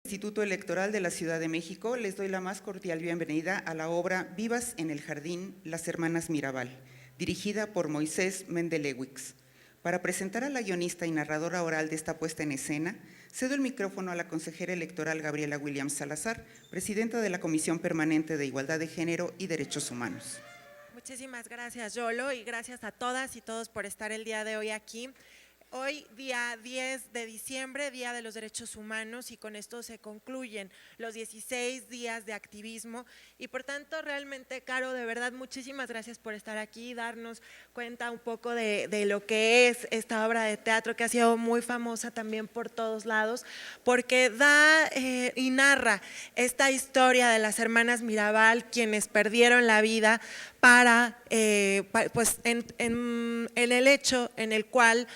Instituto Electoral de la Ciudad de México, les doy la más cordial bienvenida a la obra Vivas en el Jardín, las Hermanas Mirabal, dirigida por Moisés Mendelewicz. Para presentar a la guionista y narradora oral de esta puesta en escena, cedo el micrófono a la consejera electoral Gabriela Williams Salazar, presidenta de la Comisión Permanente de Igualdad de Género y Derechos Humanos. Muchísimas gracias, Yolo, y gracias a todas y todos por estar el día de hoy aquí. Hoy, día 10 de diciembre, Día de los Derechos Humanos, y con esto se concluyen los 16 días de activismo. Y por tanto, realmente, Caro, de verdad, muchísimas gracias por estar aquí, darnos cuenta un poco de lo que es esta obra de teatro, que ha sido muy famosa también por todos lados, porque da y narra esta historia de las hermanas Mirabal, quienes perdieron la vida pues en el hecho en el cual…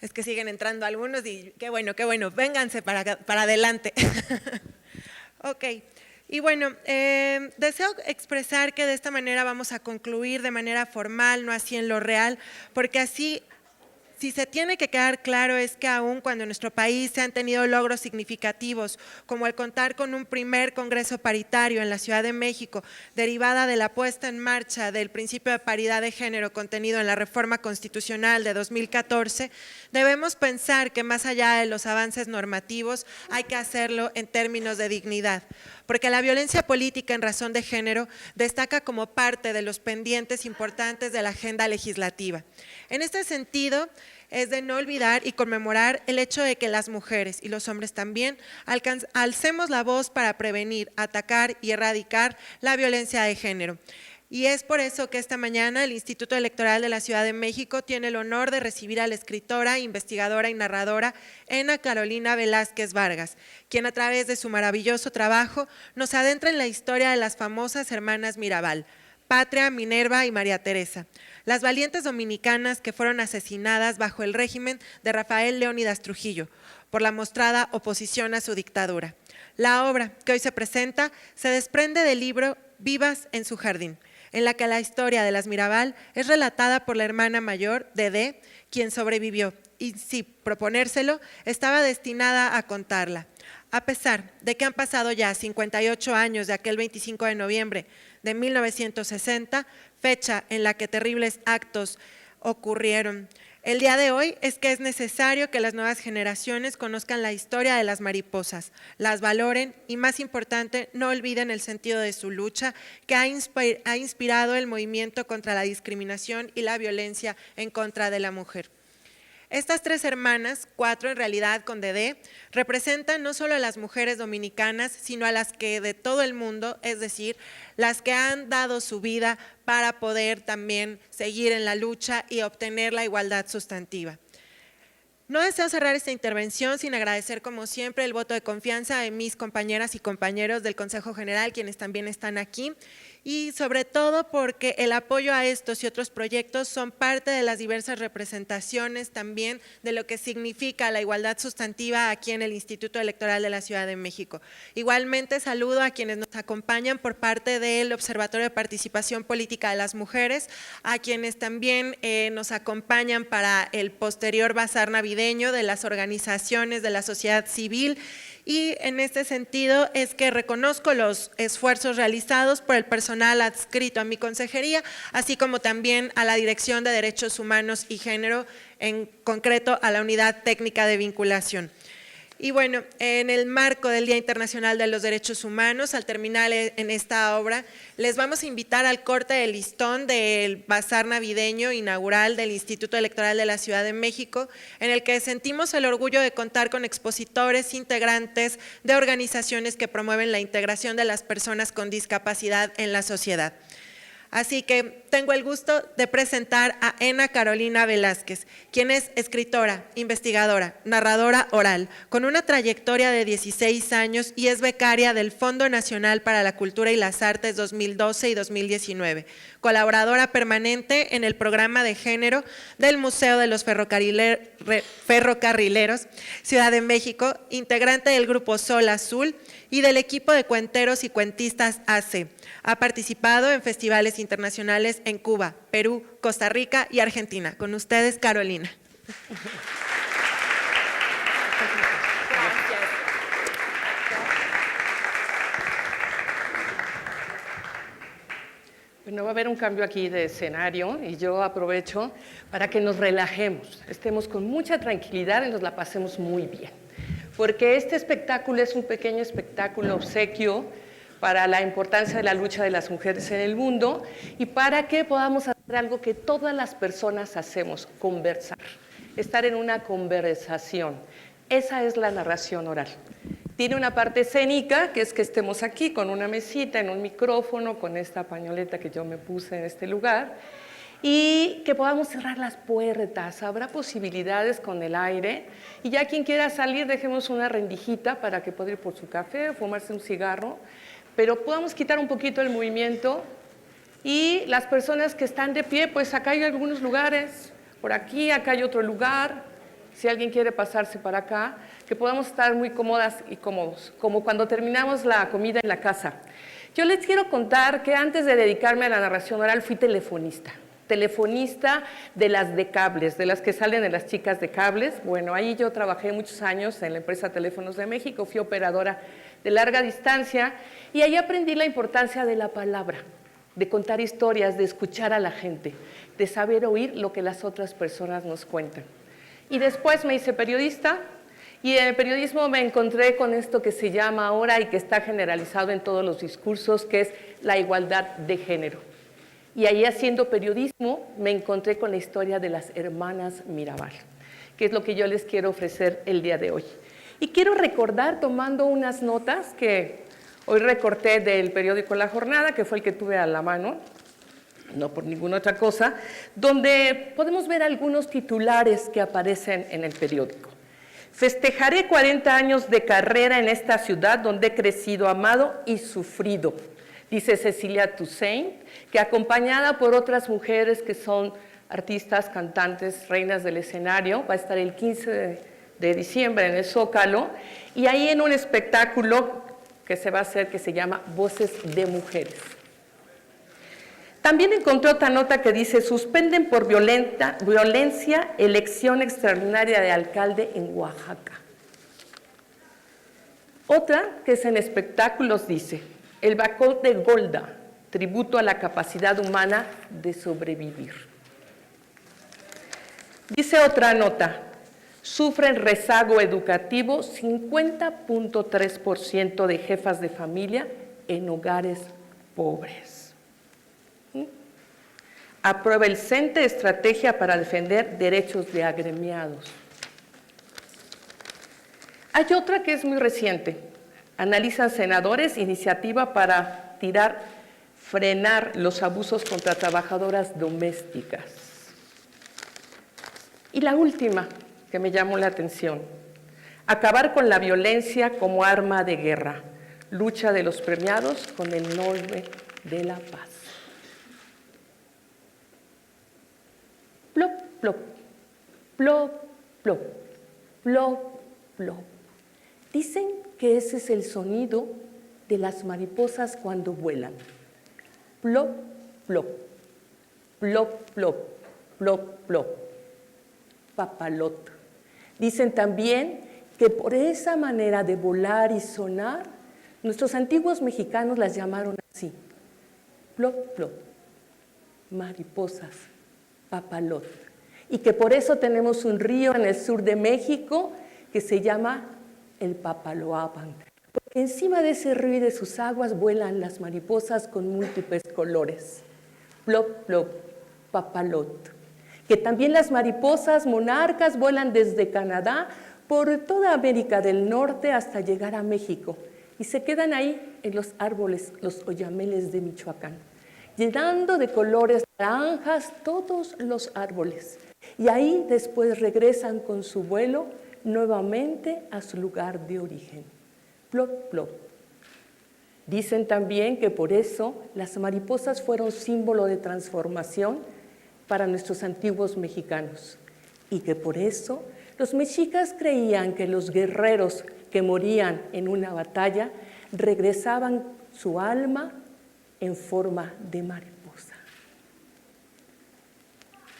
Es que siguen entrando algunos y qué bueno, vénganse para adelante. Ok, y bueno, deseo expresar que de esta manera vamos a concluir de manera formal, no así en lo real, porque así… Si se tiene que quedar claro es que aún cuando en nuestro país se han tenido logros significativos, como el contar con un primer congreso paritario en la Ciudad de México, derivada de la puesta en marcha del principio de paridad de género contenido en la reforma constitucional de 2014, debemos pensar que más allá de los avances normativos hay que hacerlo en términos de dignidad, porque la violencia política en razón de género destaca como parte de los pendientes importantes de la agenda legislativa. En este sentido, es de no olvidar y conmemorar el hecho de que las mujeres y los hombres también alcemos la voz para prevenir, atacar y erradicar la violencia de género. Y es por eso que esta mañana el Instituto Electoral de la Ciudad de México tiene el honor de recibir a la escritora, investigadora y narradora Ana Carolina Velázquez Vargas, quien a través de su maravilloso trabajo nos adentra en la historia de las famosas hermanas Mirabal, Patria, Minerva y María Teresa, las valientes dominicanas que fueron asesinadas bajo el régimen de Rafael Leónidas Trujillo por la mostrada oposición a su dictadura. La obra que hoy se presenta se desprende del libro Vivas en su Jardín, en la que la historia de las Mirabal es relatada por la hermana mayor, Dedé, quien sobrevivió y, sin proponérselo, estaba destinada a contarla. A pesar de que han pasado ya 58 años de aquel 25 de noviembre de 1960, fecha en la que terribles actos ocurrieron, el día de hoy es que es necesario que las nuevas generaciones conozcan la historia de las mariposas, las valoren y, más importante, no olviden el sentido de su lucha que ha inspirado el movimiento contra la discriminación y la violencia en contra de la mujer. Estas tres hermanas, cuatro en realidad con Dedé, representan no solo a las mujeres dominicanas, sino a las que de todo el mundo, es decir, las que han dado su vida para poder también seguir en la lucha y obtener la igualdad sustantiva. No deseo cerrar esta intervención sin agradecer, como siempre, el voto de confianza de mis compañeras y compañeros del Consejo General, quienes también están aquí, y sobre todo porque el apoyo a estos y otros proyectos son parte de las diversas representaciones también de lo que significa la igualdad sustantiva aquí en el Instituto Electoral de la Ciudad de México. Igualmente saludo a quienes nos acompañan por parte del Observatorio de Participación Política de las Mujeres, a quienes también nos acompañan para el posterior bazar navideño de las organizaciones de la sociedad civil. Y en este sentido es que reconozco los esfuerzos realizados por el personal adscrito a mi consejería, así como también a la Dirección de Derechos Humanos y Género, en concreto a la Unidad Técnica de Vinculación. Y bueno, en el marco del Día Internacional de los Derechos Humanos, al terminar en esta obra, les vamos a invitar al corte de listón del bazar navideño inaugural del Instituto Electoral de la Ciudad de México, en el que sentimos el orgullo de contar con expositores integrantes de organizaciones que promueven la integración de las personas con discapacidad en la sociedad. Así que tengo el gusto de presentar a Ana Carolina Velázquez, quien es escritora, investigadora, narradora oral, con una trayectoria de 16 años y es becaria del Fondo Nacional para la Cultura y las Artes 2012 y 2019, colaboradora permanente en el programa de género del Museo de los Ferrocarrileros, Ciudad de México, integrante del grupo Sol Azul y del equipo de cuenteros y cuentistas AC. Ha participado en festivales internacionales en Cuba, Perú, Costa Rica y Argentina. Con ustedes, Carolina. Bueno, va a haber un cambio aquí de escenario y yo aprovecho para que nos relajemos, estemos con mucha tranquilidad y nos la pasemos muy bien. Porque este espectáculo es un pequeño espectáculo obsequio para la importancia de la lucha de las mujeres en el mundo y para que podamos hacer algo que todas las personas hacemos, conversar, estar en una conversación. Esa es la narración oral. Tiene una parte escénica, que es que estemos aquí con una mesita, en un micrófono, con esta pañoleta que yo me puse en este lugar, y que podamos cerrar las puertas. Habrá posibilidades con el aire, y ya quien quiera salir, dejemos una rendijita para que pueda ir por su café o fumarse un cigarro, pero podamos quitar un poquito el movimiento, y las personas que están de pie, pues acá hay algunos lugares, por aquí, acá hay otro lugar, si alguien quiere pasarse para acá, que podamos estar muy cómodas y cómodos, como cuando terminamos la comida en la casa. Yo les quiero contar que antes de dedicarme a la narración oral fui telefonista de las de cables, de las que salen en las chicas de cables. Bueno, ahí yo trabajé muchos años en la empresa Teléfonos de México, fui operadora de larga distancia y ahí aprendí la importancia de la palabra, de contar historias, de escuchar a la gente, de saber oír lo que las otras personas nos cuentan. Y después me hice periodista y en el periodismo me encontré con esto que se llama ahora y que está generalizado en todos los discursos, que es la igualdad de género. Y ahí haciendo periodismo me encontré con la historia de las hermanas Mirabal, que es lo que yo les quiero ofrecer el día de hoy. Y quiero recordar, tomando unas notas que hoy recorté del periódico La Jornada, que fue el que tuve a la mano, no por ninguna otra cosa, donde podemos ver algunos titulares que aparecen en el periódico. Festejaré 40 años de carrera en esta ciudad donde he crecido, amado y sufrido, dice Cecilia Toussaint, que acompañada por otras mujeres que son artistas, cantantes, reinas del escenario, va a estar el 15 de diciembre en el Zócalo, y ahí en un espectáculo que se va a hacer que se llama Voces de Mujeres. También encontré otra nota que dice, suspenden por violencia elección extraordinaria de alcalde en Oaxaca. Otra que es en espectáculos dice, el Bacol de Golda, tributo a la capacidad humana de sobrevivir. Dice otra nota, sufren rezago educativo 50.3% de jefas de familia en hogares pobres. Aprueba el CENTE estrategia para defender derechos de agremiados. Hay otra que es muy reciente. Analizan senadores iniciativa para frenar los abusos contra trabajadoras domésticas. Y la última que me llamó la atención. Acabar con la violencia como arma de guerra. Lucha de los premiados con el nombre de la paz. Plop, plop, plop, plop, plop, plop. Dicen que ese es el sonido de las mariposas cuando vuelan. Plop, plop, plop, plop, plop, plop. Papalot. Dicen también que por esa manera de volar y sonar, nuestros antiguos mexicanos las llamaron así. Plop, plop, mariposas. Papalot, y que por eso tenemos un río en el sur de México que se llama el Papaloapan, porque encima de ese río y de sus aguas vuelan las mariposas con múltiples colores. Plop, plop, papalot. Que también las mariposas monarcas vuelan desde Canadá por toda América del Norte hasta llegar a México y se quedan ahí en los árboles, los oyameles de Michoacán, llenando de colores naranjas todos los árboles. Y ahí después regresan con su vuelo nuevamente a su lugar de origen. Plop, plop. Dicen también que por eso las mariposas fueron símbolo de transformación para nuestros antiguos mexicanos y que por eso los mexicas creían que los guerreros que morían en una batalla regresaban su alma en forma de mariposa.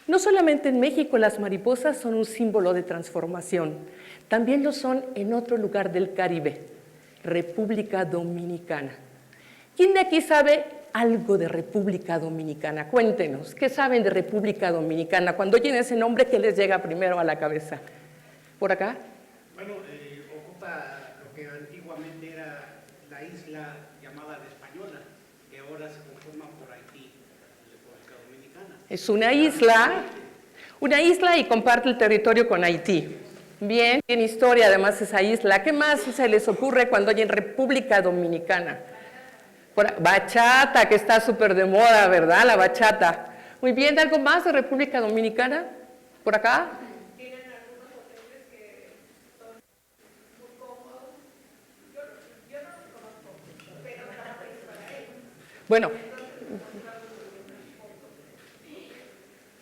No solamente en México las mariposas son un símbolo de transformación, también lo son en otro lugar del Caribe, República Dominicana. ¿Quién de aquí sabe algo de República Dominicana. Cuéntenos, ¿qué saben de República Dominicana? Cuando oyen ese nombre, ¿qué les llega primero a la cabeza? ¿Por acá? Bueno, ocupa lo que antiguamente era la isla llamada La Española, que ahora se conforma por Haití, República Dominicana. Es una isla y comparte el territorio con Haití. Bien, tiene historia además esa isla. ¿Qué más se les ocurre cuando oyen República Dominicana? Bachata, que está súper de moda, ¿verdad? La bachata. Muy bien, ¿algo más de República Dominicana? ¿Por acá? ¿Tienen algunos hoteles que son muy cómodos? Yo no los conozco, pero para ellos. Bueno,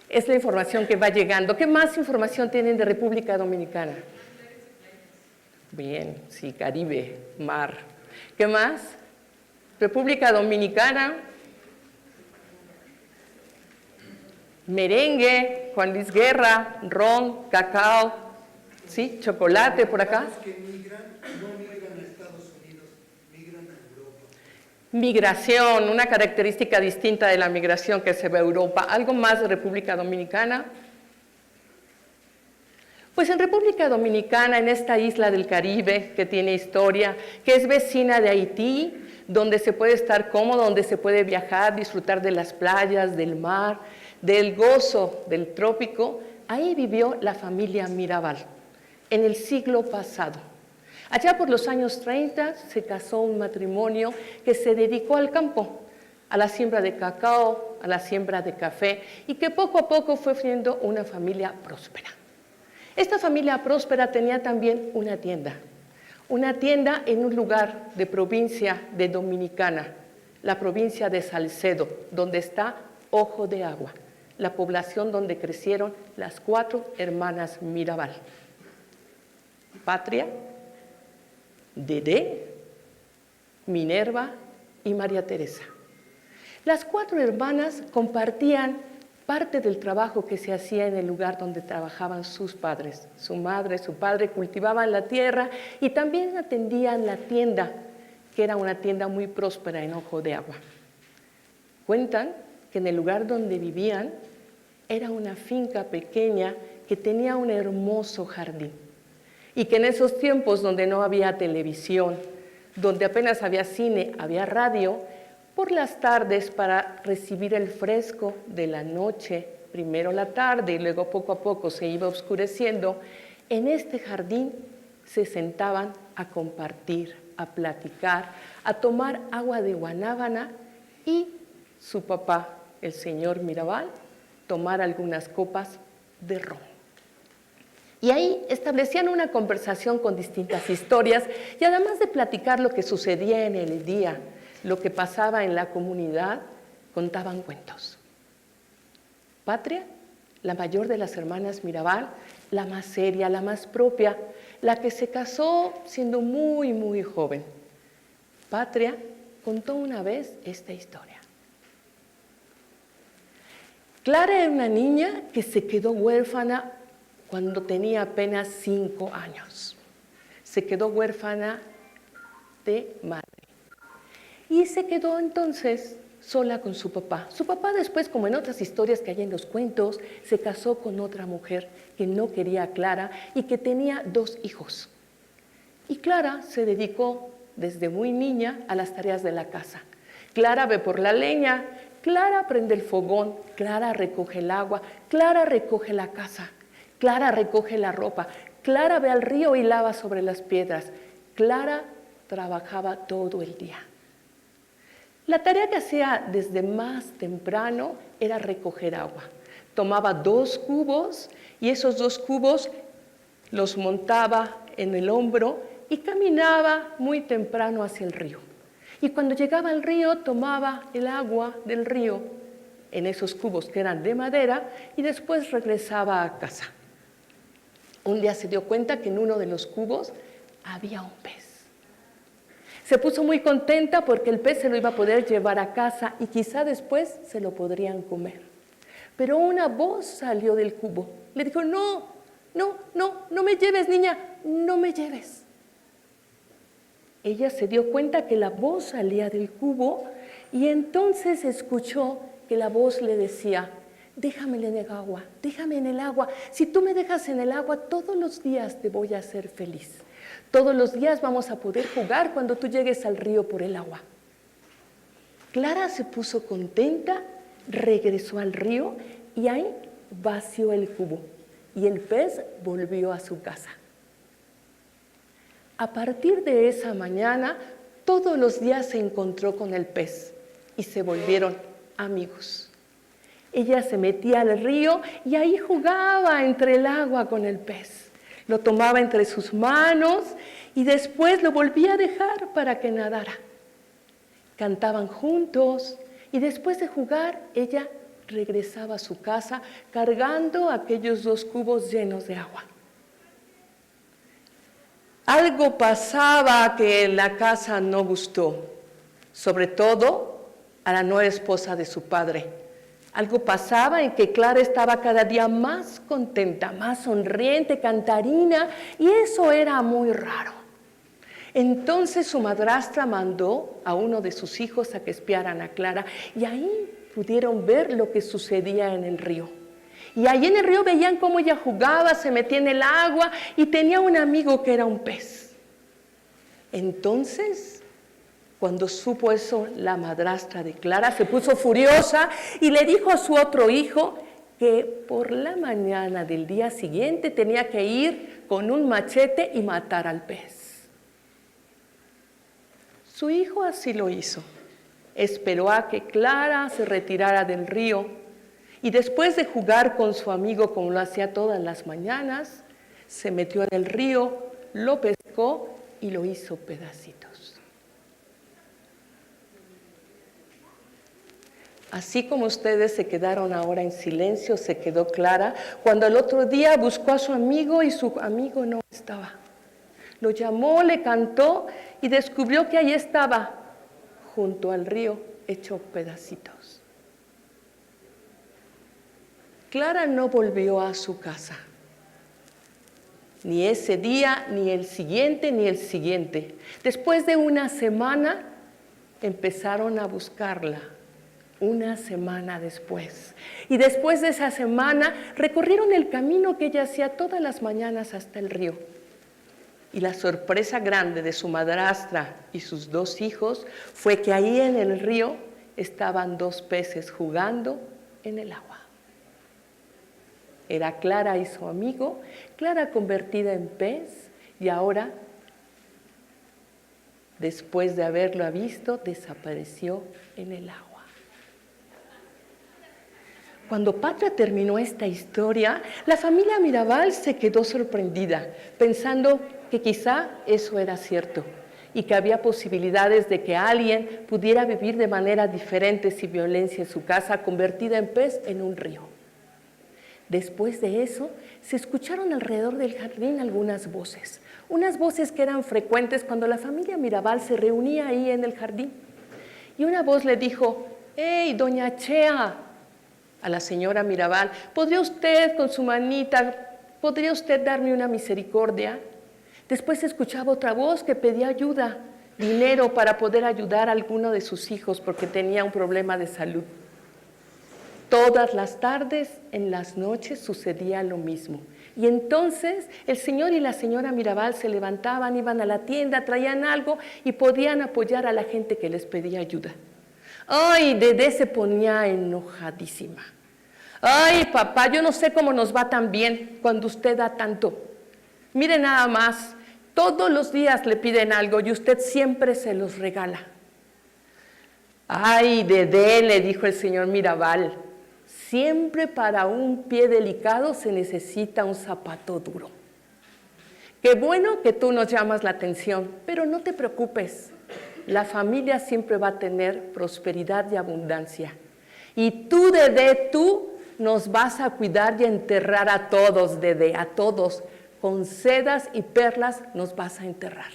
es la información que va llegando. ¿Qué más información tienen de República Dominicana? Bien, sí, Caribe, mar. ¿Qué más? República Dominicana, merengue, Juan Luis Guerra, ron, cacao, ¿sí? Chocolate por acá. Que migran, no migran a Estados Unidos, migran a Europa. Migración, una característica distinta de la migración que se ve en Europa. ¿Algo más de República Dominicana? Pues en República Dominicana, en esta isla del Caribe que tiene historia, que es vecina de Haití, donde se puede estar cómodo, donde se puede viajar, disfrutar de las playas, del mar, del gozo del trópico, ahí vivió la familia Mirabal, en el siglo pasado. Allá por los años 30 se casó un matrimonio que se dedicó al campo, a la siembra de cacao, a la siembra de café, y que poco a poco fue siendo una familia próspera. Esta familia próspera tenía también una tienda en un lugar de provincia de Dominicana, la provincia de Salcedo, donde está Ojo de Agua, la población donde crecieron las 4 hermanas Mirabal: Patria, Dedé, Minerva y María Teresa. Las 4 hermanas compartían parte del trabajo que se hacía en el lugar donde trabajaban sus padres. Su madre, su padre cultivaban la tierra y también atendían la tienda, que era una tienda muy próspera en Ojo de Agua. Cuentan que en el lugar donde vivían era una finca pequeña que tenía un hermoso jardín y que en esos tiempos donde no había televisión, donde apenas había cine, había radio, por las tardes, para recibir el fresco de la noche, primero la tarde y luego poco a poco se iba oscureciendo, en este jardín se sentaban a compartir, a platicar, a tomar agua de guanábana y su papá, el señor Mirabal, tomar algunas copas de ron. Y ahí establecían una conversación con distintas historias y además de platicar lo que sucedía en el día, lo que pasaba en la comunidad, contaban cuentos. Patria, la mayor de las hermanas Mirabal, la más seria, la más propia, la que se casó siendo muy, muy joven. Patria contó una vez esta historia. Clara era una niña que se quedó huérfana cuando tenía apenas 5 años. Se quedó huérfana de madre. Y se quedó entonces sola con su papá. Su papá después, como en otras historias que hay en los cuentos, se casó con otra mujer que no quería a Clara y que tenía 2 hijos. Y Clara se dedicó desde muy niña a las tareas de la casa. Clara ve por la leña, Clara prende el fogón, Clara recoge el agua, Clara recoge la casa, Clara recoge la ropa, Clara ve al río y lava sobre las piedras. Clara trabajaba todo el día. La tarea que hacía desde más temprano era recoger agua. Tomaba 2 cubos y esos 2 cubos los montaba en el hombro y caminaba muy temprano hacia el río. Y cuando llegaba al río tomaba el agua del río en esos cubos que eran de madera y después regresaba a casa. Un día se dio cuenta que en uno de los cubos había un pez. Se puso muy contenta porque el pez se lo iba a poder llevar a casa y quizá después se lo podrían comer. Pero una voz salió del cubo. Le dijo: no me lleves, niña, no me lleves. Ella se dio cuenta que la voz salía del cubo Y entonces escuchó que la voz le decía, déjame en el agua, déjame en el agua. Si tú me dejas en el agua, todos los días te voy a hacer feliz. Todos los días vamos a poder jugar cuando tú llegues al río por el agua. Clara se puso contenta, regresó al río y ahí vació el cubo. Y el pez volvió a su casa. A partir de esa mañana, todos los días se encontró con el pez y se volvieron amigos. Ella se metía al río y ahí jugaba entre el agua con el pez. Lo tomaba entre sus manos y después lo volvía a dejar para que nadara. Cantaban juntos y después de jugar, ella regresaba a su casa cargando aquellos 2 cubos llenos de agua. Algo pasaba que en la casa no gustó, sobre todo a la nueva esposa de su padre. Algo pasaba en que Clara estaba cada día más contenta, más sonriente, cantarina, y eso era muy raro. Entonces su madrastra mandó a uno de sus hijos a que espiaran a Clara, y ahí pudieron ver lo que sucedía en el río. Y ahí en el río veían cómo ella jugaba, se metía en el agua y tenía un amigo que era un pez. Entonces, cuando supo eso, la madrastra de Clara se puso furiosa y le dijo a su otro hijo que por la mañana del día siguiente tenía que ir con un machete y matar al pez. Su hijo así lo hizo. Esperó a que Clara se retirara del río y después de jugar con su amigo como lo hacía todas las mañanas, se metió en el río, lo pescó y lo hizo pedacitos. Así como ustedes se quedaron ahora en silencio, se quedó Clara cuando el otro día buscó a su amigo y su amigo no estaba. Lo llamó, le cantó y descubrió que ahí estaba, junto al río, hecho pedacitos. Clara no volvió a su casa, ni ese día, ni el siguiente, ni el siguiente. Después de una semana, empezaron a buscarla, una semana después. Y después de esa semana, recorrieron el camino que ella hacía todas las mañanas hasta el río. Y la sorpresa grande de su madrastra y sus 2 hijos fue que ahí en el río estaban 2 peces jugando en el agua. Era Clara y su amigo, Clara convertida en pez, y ahora, después de haberlo visto, desapareció en el agua. Cuando Patra terminó esta historia, la familia Mirabal se quedó sorprendida, pensando que quizá eso era cierto y que había posibilidades de que alguien pudiera vivir de manera diferente sin violencia en su casa, convertida en pez en un río. Después de eso, se escucharon alrededor del jardín algunas voces, unas voces que eran frecuentes cuando la familia Mirabal se reunía ahí en el jardín. Y una voz le dijo, «¡Hey, doña Chea!», a la señora Mirabal, ¿podría usted con su manita, podría usted darme una misericordia? Después se escuchaba otra voz que pedía ayuda, dinero para poder ayudar a alguno de sus hijos porque tenía un problema de salud. Todas las tardes, en las noches, sucedía lo mismo. Y entonces el señor y la señora Mirabal se levantaban, iban a la tienda, traían algo y podían apoyar a la gente que les pedía ayuda. Ay, Dedé se ponía enojadísima. Ay, papá, yo no sé cómo nos va tan bien cuando usted da tanto. Mire nada más, todos los días le piden algo y usted siempre se los regala. Ay, Dedé, le dijo el señor Mirabal, siempre para un pie delicado se necesita un zapato duro. Qué bueno que tú nos llamas la atención, pero no te preocupes. La familia siempre va a tener prosperidad y abundancia. Y tú, Dedé, tú nos vas a cuidar y enterrar a todos, Dedé, a todos. Con sedas y perlas nos vas a enterrar.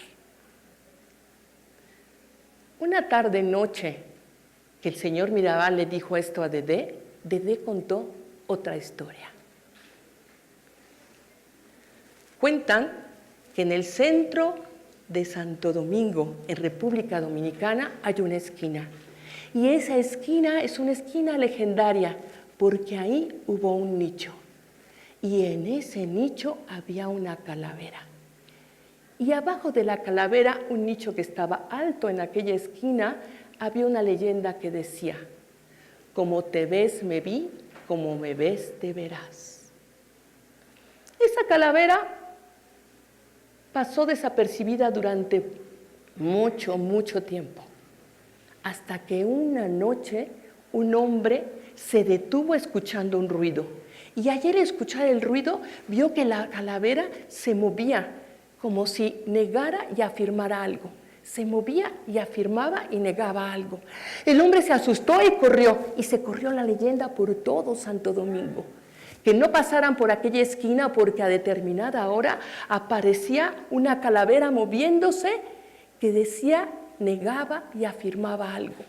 Una tarde-noche que el señor Mirabal le dijo esto a Dedé, Dedé contó otra historia. Cuentan que en el centro de Santo Domingo, en República Dominicana, hay una esquina. Y esa esquina es una esquina legendaria, porque ahí hubo un nicho. Y en ese nicho había una calavera. Y abajo de la calavera, un nicho que estaba alto en aquella esquina, había una leyenda que decía: como te ves me vi, como me ves te verás. Esa calavera pasó desapercibida durante mucho, mucho tiempo, hasta que una noche un hombre se detuvo escuchando un ruido. Y al escuchar el ruido, vio que la calavera se movía, como si negara y afirmara algo. Se movía y afirmaba y negaba algo. El hombre se asustó y corrió, y se corrió la leyenda por todo Santo Domingo. Que no pasaran por aquella esquina porque a determinada hora aparecía una calavera moviéndose que decía, negaba y afirmaba algo.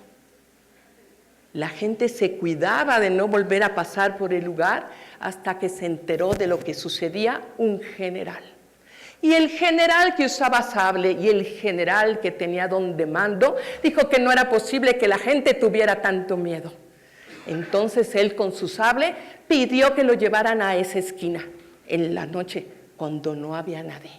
La gente se cuidaba de no volver a pasar por el lugar hasta que se enteró de lo que sucedía un general. Y el general que usaba sable y el general que tenía don de mando dijo que no era posible que la gente tuviera tanto miedo. Entonces él con su sable pidió que lo llevaran a esa esquina en la noche cuando no había nadie.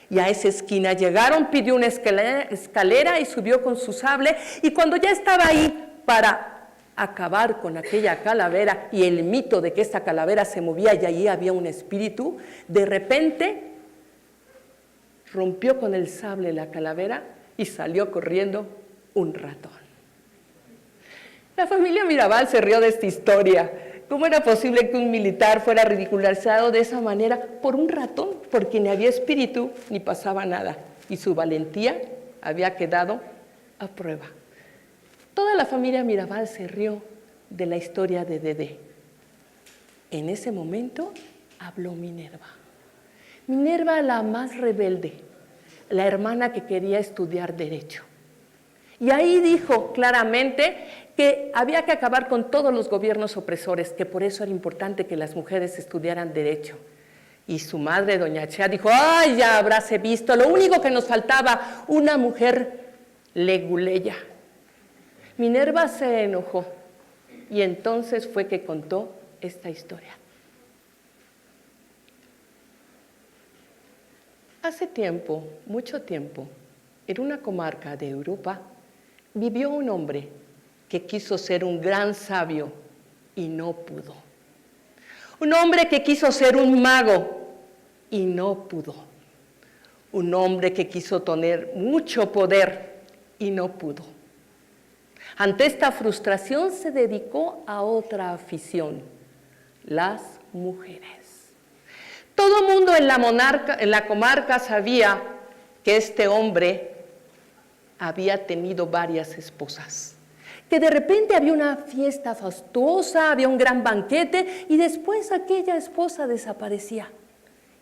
Y a esa esquina llegaron, pidió una escalera y subió con su sable, y cuando ya estaba ahí para acabar con aquella calavera y el mito de que esta calavera se movía y allí había un espíritu, de repente rompió con el sable la calavera y salió corriendo un ratón. La familia Mirabal se rió de esta historia. ¿Cómo era posible que un militar fuera ridicularizado de esa manera por un ratón? Porque ni había espíritu ni pasaba nada, y su valentía había quedado a prueba. Toda la familia Mirabal se rió de la historia de Dedé. En ese momento habló Minerva. Minerva, la más rebelde, la hermana que quería estudiar Derecho. Y ahí dijo claramente que había que acabar con todos los gobiernos opresores, que por eso era importante que las mujeres estudiaran Derecho. Y su madre, doña Chea, dijo, ¡ay, ya habráse visto! Lo único que nos faltaba, una mujer leguleya. Minerva se enojó y entonces fue que contó esta historia. Hace tiempo, mucho tiempo, en una comarca de Europa, vivió un hombre que quiso ser un gran sabio y no pudo. Un hombre que quiso ser un mago y no pudo. Un hombre que quiso tener mucho poder y no pudo. Ante esta frustración se dedicó a otra afición, las mujeres. Todo el mundo en la comarca sabía que este hombre había tenido varias esposas, que de repente había una fiesta fastuosa, había un gran banquete y después aquella esposa desaparecía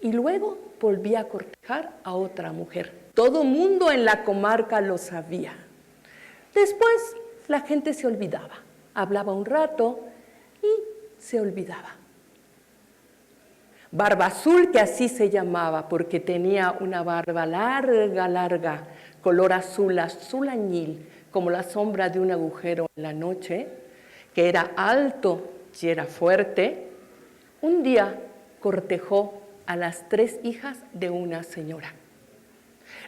y luego volvía a cortejar a otra mujer. Todo el mundo en la comarca lo sabía. Después la gente se olvidaba, hablaba un rato y se olvidaba. Barba Azul, que así se llamaba porque tenía una barba larga, larga, color azul, azul añil, como la sombra de un agujero en la noche, que era alto y era fuerte, un día cortejó a las 3 hijas de una señora.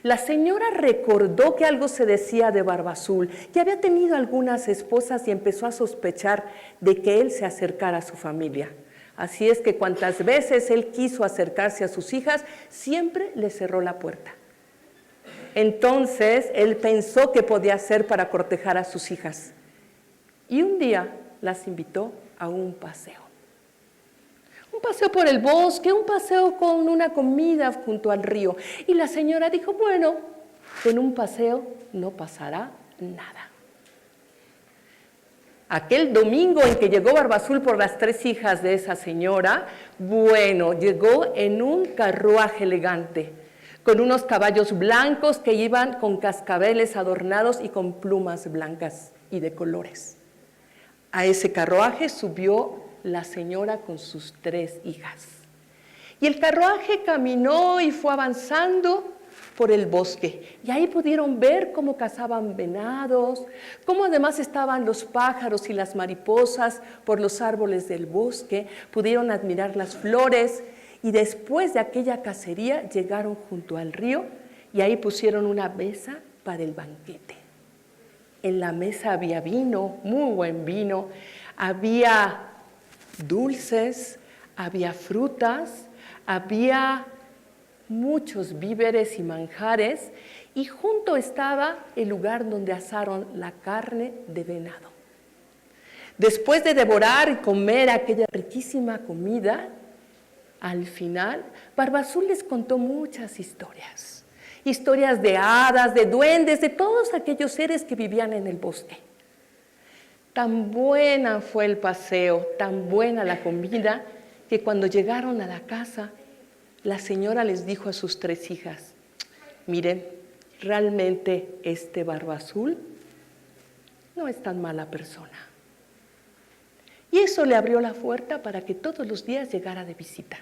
La señora recordó que algo se decía de Barba Azul, que había tenido algunas esposas y empezó a sospechar de que él se acercara a su familia. Así es que cuantas veces él quiso acercarse a sus hijas, siempre le cerró la puerta. Entonces él pensó qué podía hacer para cortejar a sus hijas. Y un día las invitó a un paseo. Un paseo por el bosque, un paseo con una comida junto al río. Y la señora dijo, bueno, con un paseo no pasará nada. Aquel domingo en que llegó Barba Azul por las 3 hijas de esa señora, bueno, llegó en un carruaje elegante, con unos caballos blancos que iban con cascabeles adornados y con plumas blancas y de colores. A ese carruaje subió la señora con sus 3 hijas. Y el carruaje caminó y fue avanzando por el bosque y ahí pudieron ver cómo cazaban venados, cómo además estaban los pájaros y las mariposas por los árboles del bosque, pudieron admirar las flores y después de aquella cacería llegaron junto al río y ahí pusieron una mesa para el banquete. En la mesa había vino, muy buen vino, había dulces, había frutas, había muchos víveres y manjares y junto estaba el lugar donde asaron la carne de venado. Después de devorar y comer aquella riquísima comida, al final Barba Azul les contó muchas historias. Historias de hadas, de duendes, de todos aquellos seres que vivían en el bosque. Tan buena fue el paseo, tan buena la comida, que cuando llegaron a la casa, la señora les dijo a sus 3 hijas, miren, realmente este Barba Azul no es tan mala persona. Y eso le abrió la puerta para que todos los días llegara de visita.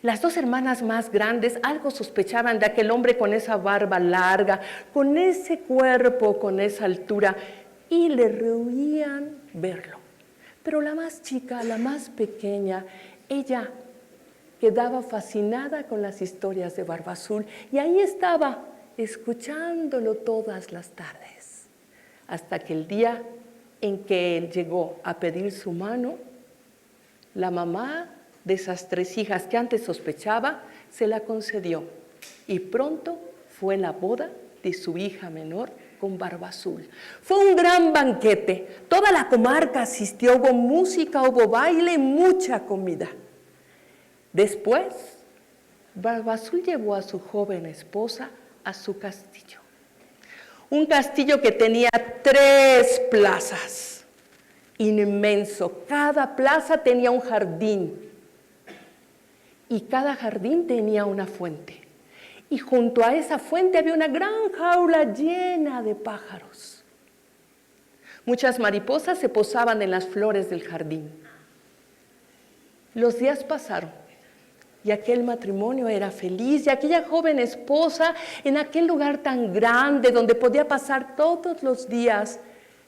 Las 2 hermanas más grandes algo sospechaban de aquel hombre con esa barba larga, con ese cuerpo, con esa altura, y le rehuían verlo. Pero la más chica, la más pequeña, ella quedaba fascinada con las historias de Barba Azul y ahí estaba, escuchándolo todas las tardes, hasta que el día en que él llegó a pedir su mano, la mamá de esas 3 hijas que antes sospechaba, se la concedió y pronto fue la boda de su hija menor con Barba Azul. Fue un gran banquete, toda la comarca asistió, hubo música, hubo baile, mucha comida. Después, Barba Azul llevó a su joven esposa a su castillo. Un castillo que tenía 3 plazas, inmenso. Cada plaza tenía un jardín y cada jardín tenía una fuente. Y junto a esa fuente había una gran jaula llena de pájaros. Muchas mariposas se posaban en las flores del jardín. Los días pasaron. Y aquel matrimonio era feliz, y aquella joven esposa, en aquel lugar tan grande donde podía pasar todos los días,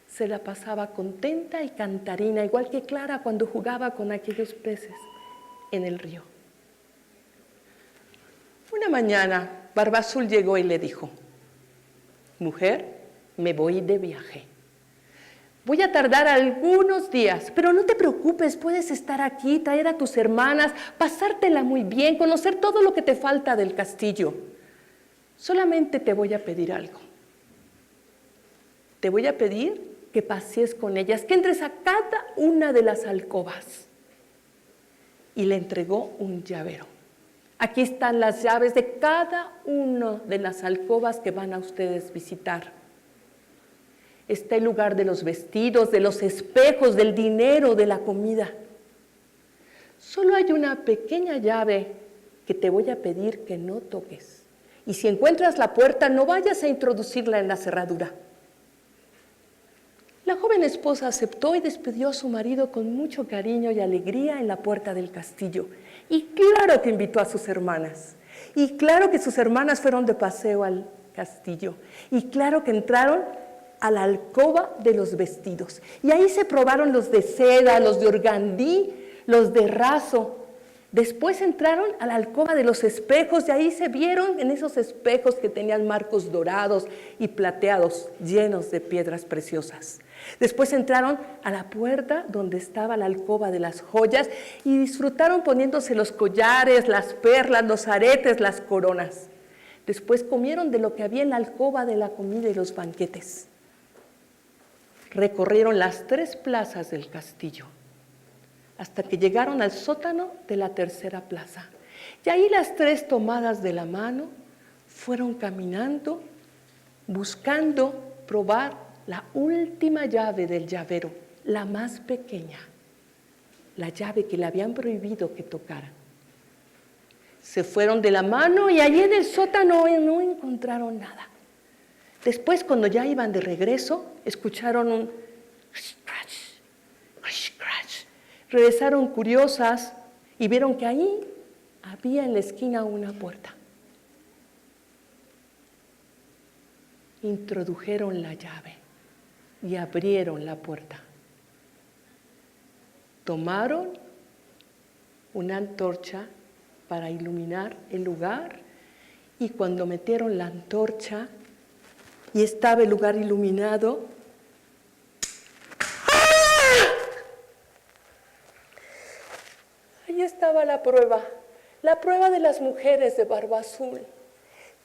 se la pasaba contenta y cantarina, igual que Clara cuando jugaba con aquellos peces en el río. Una mañana, Barba Azul llegó y le dijo, mujer, me voy de viaje. Voy a tardar algunos días, pero no te preocupes, puedes estar aquí, traer a tus hermanas, pasártela muy bien, conocer todo lo que te falta del castillo. Solamente te voy a pedir algo. Te voy a pedir que pasees con ellas, que entres a cada una de las alcobas. Y le entregó un llavero. Aquí están las llaves de cada una de las alcobas que van a ustedes visitar. Está el lugar de los vestidos, de los espejos, del dinero, de la comida. Solo hay una pequeña llave que te voy a pedir que no toques. Y si encuentras la puerta, no vayas a introducirla en la cerradura. La joven esposa aceptó y despidió a su marido con mucho cariño y alegría en la puerta del castillo. Y claro que invitó a sus hermanas. Y claro que sus hermanas fueron de paseo al castillo. Y claro que entraron a la alcoba de los vestidos. Y ahí se probaron los de seda, los de organdí, los de raso. Después entraron a la alcoba de los espejos y ahí se vieron en esos espejos que tenían marcos dorados y plateados, llenos de piedras preciosas. Después entraron a la puerta donde estaba la alcoba de las joyas y disfrutaron poniéndose los collares, las perlas, los aretes, las coronas. Después comieron de lo que había en la alcoba de la comida y los banquetes. Recorrieron las 3 plazas del castillo hasta que llegaron al sótano de la 3ª plaza. Y ahí las 3 tomadas de la mano fueron caminando, buscando probar la última llave del llavero, la más pequeña, la llave que le habían prohibido que tocara. Se fueron de la mano y allí en el sótano no encontraron nada. Después, cuando ya iban de regreso, escucharon un scratch, scratch. Regresaron curiosas y vieron que ahí había en la esquina una puerta. introdujeron la llave y abrieron la puerta. Tomaron una antorcha para iluminar el lugar y cuando metieron la antorcha y estaba el lugar iluminado, ahí estaba la prueba de las mujeres de Barba Azul,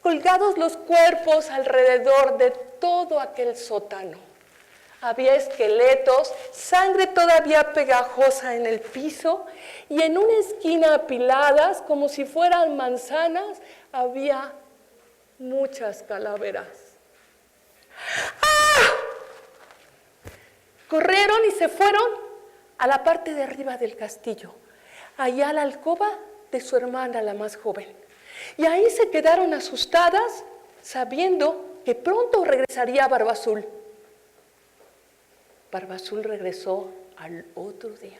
colgados los cuerpos alrededor de todo aquel sótano. Había esqueletos, sangre todavía pegajosa en el piso y en una esquina apiladas, como si fueran manzanas, había muchas calaveras. ¡Ah! Corrieron y se fueron a la parte de arriba del castillo, allá a la alcoba de su hermana, la más joven. Y ahí se quedaron asustadas, sabiendo que pronto regresaría Barba Azul. Barba Azul regresó al otro día.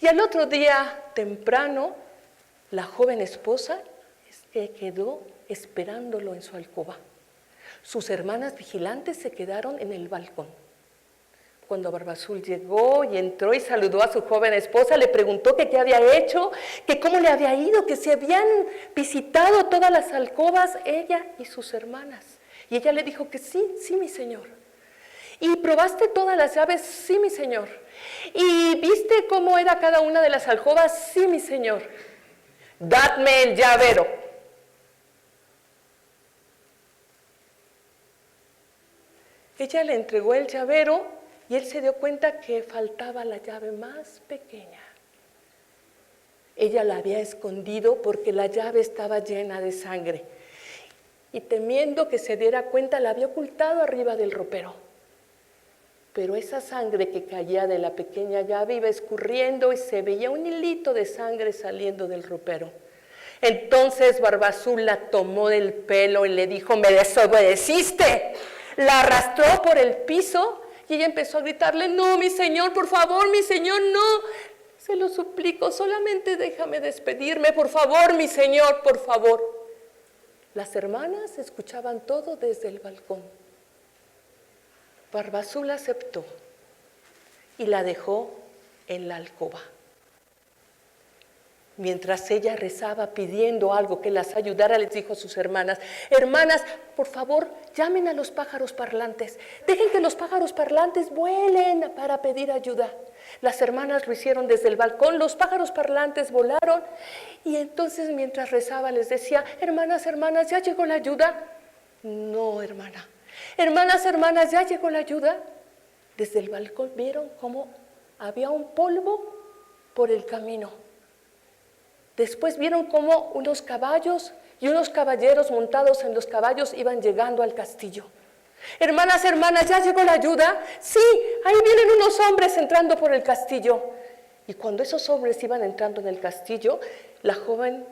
Y al otro día, temprano, la joven esposa quedó esperándolo en su alcoba. Sus hermanas vigilantes se quedaron en el balcón. Cuando Barba Azul llegó y entró y saludó a su joven esposa, le preguntó que qué había hecho, que cómo le había ido, que se habían visitado todas las alcobas, ella y sus hermanas. Y ella le dijo que sí, sí, mi señor. ¿Y probaste todas las llaves? Sí, mi señor. ¿Y viste cómo era cada una de las alcobas? Sí, mi señor. Dadme el llavero. Ella le entregó el llavero y él se dio cuenta que faltaba la llave más pequeña. Ella la había escondido porque la llave estaba llena de sangre. Y temiendo que se diera cuenta, la había ocultado arriba del ropero. Pero esa sangre que caía de la pequeña llave iba escurriendo y se veía un hilito de sangre saliendo del ropero. Entonces Barba Azul la tomó del pelo y le dijo: «¡Me desobedeciste!». La arrastró por el piso y ella empezó a gritarle: «No, mi señor, por favor, mi señor, no. Se lo suplico, solamente déjame despedirme, por favor, mi señor, por favor». Las hermanas escuchaban todo desde el balcón. Barba Azul aceptó y la dejó en la alcoba. Mientras ella rezaba pidiendo algo que las ayudara, les dijo a sus hermanas: «Hermanas, por favor, llamen a los pájaros parlantes. Dejen que los pájaros parlantes vuelen para pedir ayuda». Las hermanas lo hicieron desde el balcón, los pájaros parlantes volaron y entonces mientras rezaba les decía: «Hermanas, hermanas, ¿ya llegó la ayuda?». «No, hermana». «Hermanas, hermanas, ¿ya llegó la ayuda?». Desde el balcón vieron cómo había un polvo por el camino. Después vieron cómo unos caballos y unos caballeros montados en los caballos iban llegando al castillo. «Hermanas, hermanas, ¿ya llegó la ayuda?». «Sí, ahí vienen unos hombres entrando por el castillo». Y cuando esos hombres iban entrando en el castillo, la joven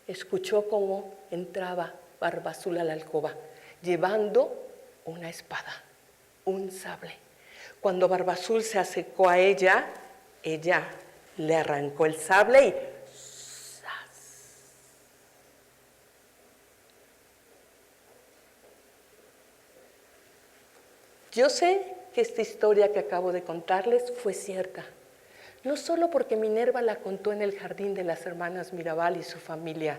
escuchó cómo entraba Barba Azul a la alcoba, llevando una espada, un sable. Cuando Barba Azul se acercó a ella, ella le arrancó el sable y ¡zas! Yo sé que esta historia que acabo de contarles fue cierta, no solo porque Minerva la contó en el jardín de las hermanas Mirabal y su familia,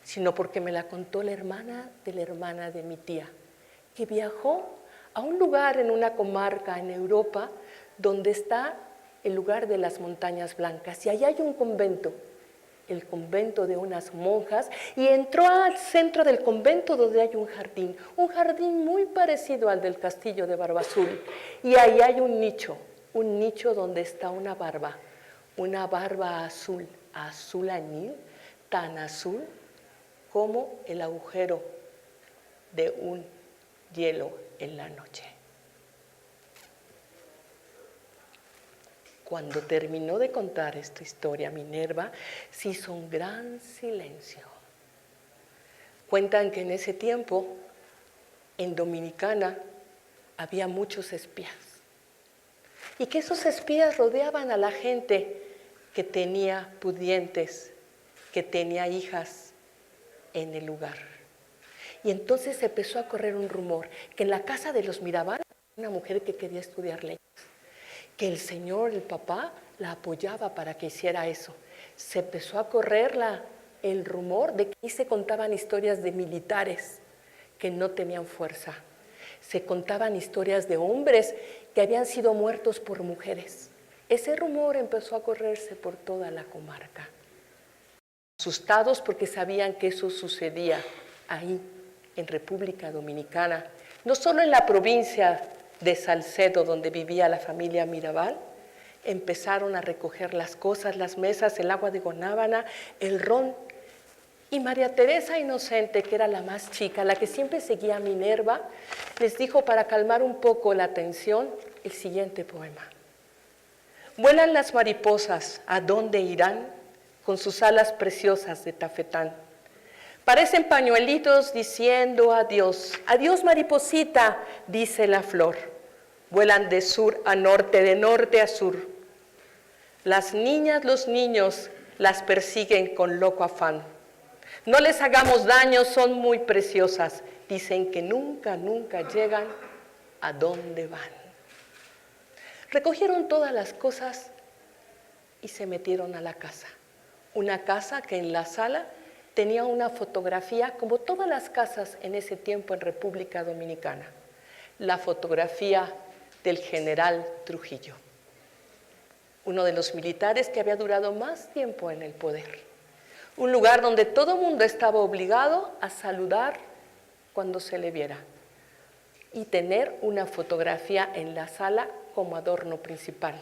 sino porque me la contó la hermana de mi tía, que viajó a un lugar en una comarca en Europa donde está el lugar de las Montañas Blancas. Y allá hay un convento, el convento de unas monjas, y entró al centro del convento donde hay un jardín muy parecido al del castillo de Barba Azul. Y ahí hay un nicho donde está una barba azul, azul añil, tan azul como el agujero de un hielo en la noche. Cuando terminó de contar esta historia, Minerva se hizo un gran silencio. Cuentan que en ese tiempo, en Dominicana, había muchos espías. Y que esos espías rodeaban a la gente que tenía pudientes, que tenía hijas en el lugar. Y entonces empezó a correr un rumor que en la casa de los Mirabal, una mujer que quería estudiar leyes, que el señor, el papá, la apoyaba para que hiciera eso. Se empezó a correr el rumor de que ahí se contaban historias de militares que no tenían fuerza. Se contaban historias de hombres que habían sido muertos por mujeres. Ese rumor empezó a correrse por toda la comarca. Asustados porque sabían que eso sucedía ahí, en República Dominicana, no solo en la provincia de Salcedo, donde vivía la familia Mirabal, empezaron a recoger las cosas, las mesas, el agua de Gonábana, el ron. Y María Teresa Inocente, que era la más chica, la que siempre seguía a Minerva, les dijo para calmar un poco la tensión el siguiente poema. Vuelan las mariposas, ¿a dónde irán? Con sus alas preciosas de tafetán. Parecen pañuelitos diciendo adiós. Adiós, mariposita, dice la flor. Vuelan de sur a norte, de norte a sur. Las niñas, los niños las persiguen con loco afán. No les hagamos daño, son muy preciosas. Dicen que nunca, nunca llegan a dónde van. Recogieron todas las cosas y se metieron a la casa. Una casa que en la sala tenía una fotografía, como todas las casas en ese tiempo en República Dominicana, la fotografía del general Trujillo, uno de los militares que había durado más tiempo en el poder. Un lugar donde todo el mundo estaba obligado a saludar cuando se le viera y tener una fotografía en la sala como adorno principal.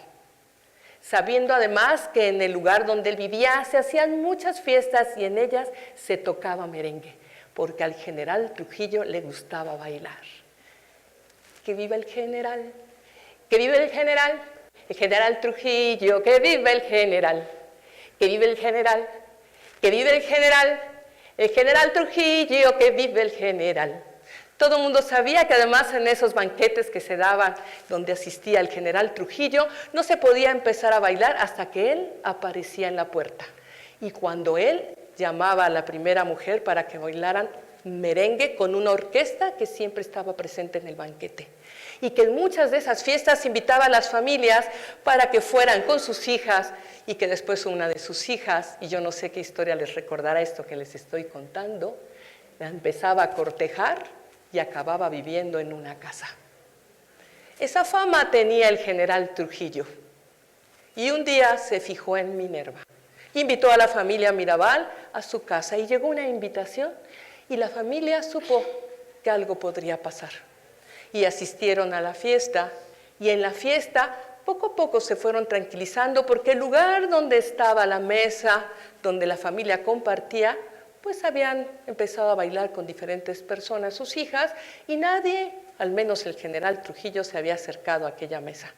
Sabiendo además que en el lugar donde él vivía se hacían muchas fiestas y en ellas se tocaba merengue, porque al general Trujillo le gustaba bailar. ¡Que viva el general! ¡Que viva el general! El general Trujillo, ¡que viva el general! ¡Que viva el general! ¡Que viva el general! El general Trujillo, ¡que viva el general! Todo el mundo sabía que además en esos banquetes que se daban donde asistía el general Trujillo, no se podía empezar a bailar hasta que él aparecía en la puerta. Y cuando él llamaba a la primera mujer para que bailaran merengue con una orquesta que siempre estaba presente en el banquete. Y que en muchas de esas fiestas invitaba a las familias para que fueran con sus hijas y que después una de sus hijas, y yo no sé qué historia les recordará esto que les estoy contando, la empezaba a cortejar y acababa viviendo en una casa. Esa fama tenía el general Trujillo. Y un día se fijó en Minerva. Invitó a la familia Mirabal a su casa y llegó una invitación y la familia supo que algo podría pasar. Y asistieron a la fiesta y en la fiesta poco a poco se fueron tranquilizando porque el lugar donde estaba la mesa, donde la familia compartía, pues habían empezado a bailar con diferentes personas, sus hijas, y nadie, al menos el general Trujillo, se había acercado a aquella mesa.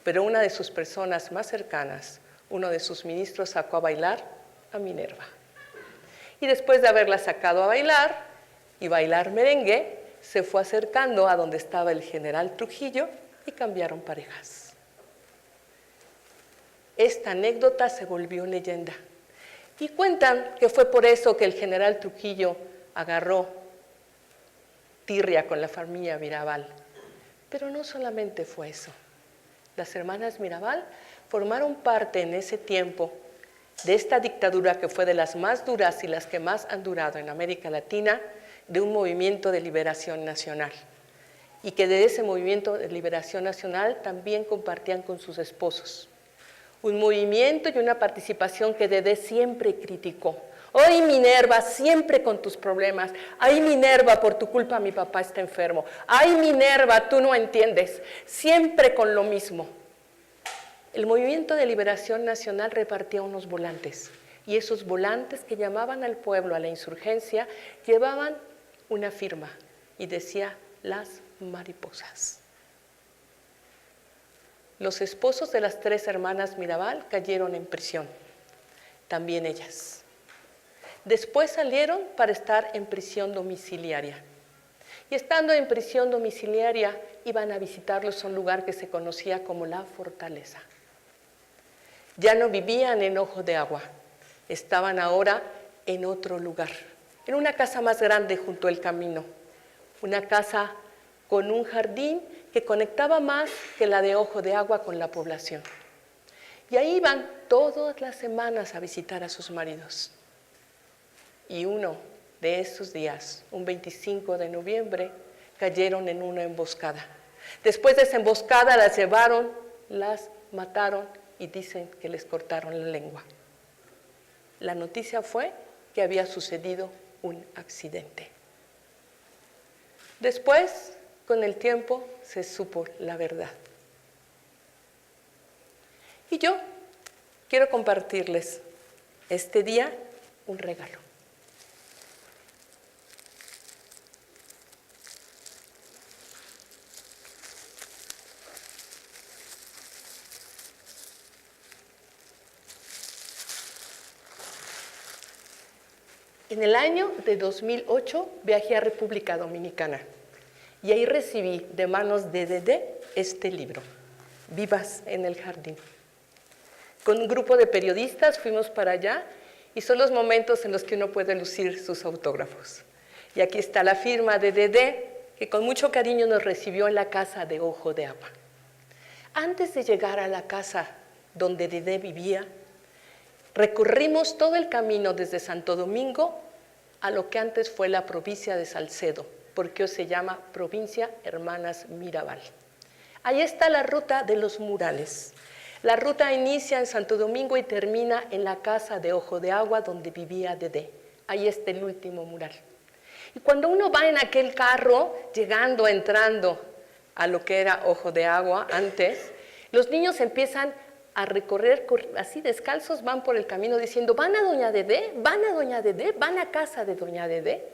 Pero una de sus personas más cercanas, uno de sus ministros, sacó a bailar a Minerva. Y después de haberla sacado a bailar y bailar merengue, se fue acercando a donde estaba el general Trujillo y cambiaron parejas. Esta anécdota se volvió leyenda. Y cuentan que fue por eso que el general Trujillo agarró tirria con la familia Mirabal. Pero no solamente fue eso. Las hermanas Mirabal formaron parte en ese tiempo de esta dictadura que fue de las más duras y las que más han durado en América Latina, de un movimiento de liberación nacional. Y que de ese movimiento de liberación nacional también compartían con sus esposos. Un movimiento y una participación que Dedé siempre criticó. ¡Ay, Minerva, siempre con tus problemas! ¡Ay, Minerva, por tu culpa mi papá está enfermo! ¡Ay, Minerva, tú no entiendes! Siempre con lo mismo. El Movimiento de Liberación Nacional repartía unos volantes y esos volantes que llamaban al pueblo a la insurgencia llevaban una firma y decía Las Mariposas. Los esposos de las 3 hermanas Mirabal cayeron en prisión, también ellas. Después salieron para estar en prisión domiciliaria. Y estando en prisión domiciliaria, iban a visitarlos a un lugar que se conocía como La Fortaleza. Ya no vivían en Ojo de Agua, estaban ahora en otro lugar, en una casa más grande junto al camino, una casa con un jardín que conectaba más que la de Ojo de Agua con la población. Y ahí iban todas las semanas a visitar a sus maridos. Y uno de esos días, un 25 de noviembre, cayeron en una emboscada. Después de esa emboscada las llevaron, las mataron y dicen que les cortaron la lengua. La noticia fue que había sucedido un accidente. Después, con el tiempo, se supo la verdad. Y yo quiero compartirles este día un regalo. En el año de 2008 viajé a República Dominicana y ahí recibí de manos de Dedé este libro, Vivas en el Jardín. Con un grupo de periodistas fuimos para allá y son los momentos en los que uno puede lucir sus autógrafos. Y aquí está la firma de Dedé, que con mucho cariño nos recibió en la casa de Ojo de Agua. Antes de llegar a la casa donde Dedé vivía, recorrimos todo el camino desde Santo Domingo a lo que antes fue la provincia de Salcedo, porque hoy se llama Provincia Hermanas Mirabal. Ahí está la ruta de los murales. La ruta inicia en Santo Domingo y termina en la casa de Ojo de Agua donde vivía Dedé. Ahí está el último mural. Y cuando uno va en aquel carro, entrando a lo que era Ojo de Agua antes, los niños empiezan a recorrer así descalzos, van por el camino diciendo, ¿van a Doña Dedé? ¿Van a Doña Dedé? ¿Van a casa de Doña Dedé?